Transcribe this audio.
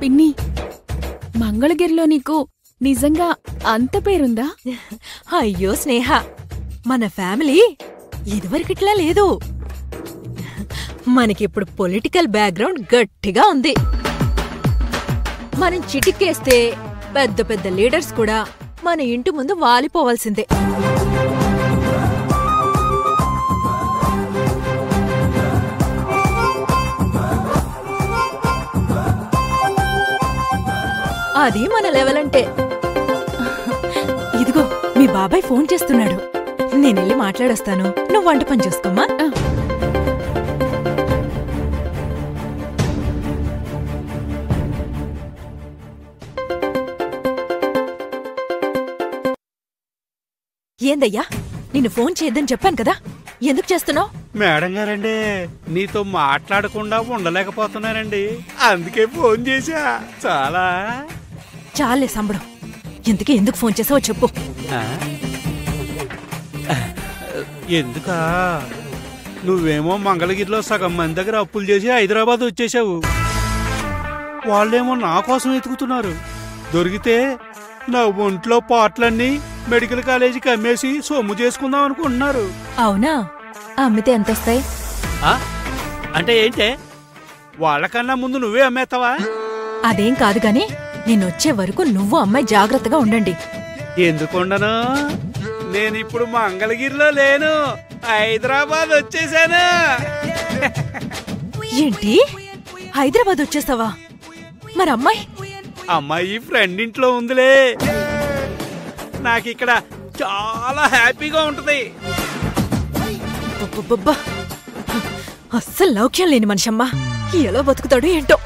పిన్ని, మంగళగిరిలో నీకు నిజంగా అంత పేరుందా? అయ్యో స్నేహ, మన ఫ్యామిలీ ఇదివరకిట్లా లేదు. మనకిప్పుడు పొలిటికల్ బ్యాక్గ్రౌండ్ గట్టిగా ఉంది. మనం చిటికేస్తే పెద్ద పెద్ద లీడర్స్ కూడా మన ఇంటి ముందు వాలిపోవాల్సిందే. అది మన లెవెల్ అంటే. ఇదిగో మీ బాబాయ్ ఫోన్ చేస్తున్నాడు, నేనెళ్ళి మాట్లాడొస్తాను. నువ్వు వంట పని చూసుకోమ్మా. ఏందయ్యా, నిన్ను ఫోన్ చేయొద్దని చెప్పాను కదా, ఎందుకు చేస్తున్నావు? మేడం గారండి, నీతో మాట్లాడకుండా ఉండలేకపోతున్నానండి, అందుకే ఫోన్ చేశా. చాలా చాలే సంబడం. ఇంతకీ ఎందుకు ఫోన్ చేసావో చెప్పు. ఎందుకా, నువ్వేమో మంగళగిరిలో సగం మంది దగ్గర అప్పులు చేసి హైదరాబాద్ వచ్చేసావు. వాళ్ళేమో నా కోసం వెతుకుతున్నారు. దొరికితే నా ఒంట్లో పాటలన్నీ మెడికల్ కాలేజీకి అమ్మేసి సొమ్ము చేసుకుందాం అనుకుంటున్నారు. అవునా? అమ్మితే ఎంత వస్తాయి? అంటే ఏంటే, వాళ్ళకన్నా ముందు నువ్వే అమ్మేస్తావా? అదేం కాదు గాని, నేనొచ్చే వరకు నువ్వు అమ్మాయి జాగ్రత్తగా ఉండండి. ఎందుకుండను, నేనిప్పుడు మంగళగిరిలో లేను, హైదరాబాద్ వచ్చేసాను. ఏంటి, హైదరాబాద్ వచ్చేసావా? మరి అమ్మాయి? అమ్మాయి ఫ్రెండ్ ఇంట్లో ఉందిలే. నాకిక్కడ చాలా హ్యాపీగా ఉంటది. అస్సలు లౌక్యం లేని మనిషమ్మా, ఎలా బతుకుతాడు ఏంటో.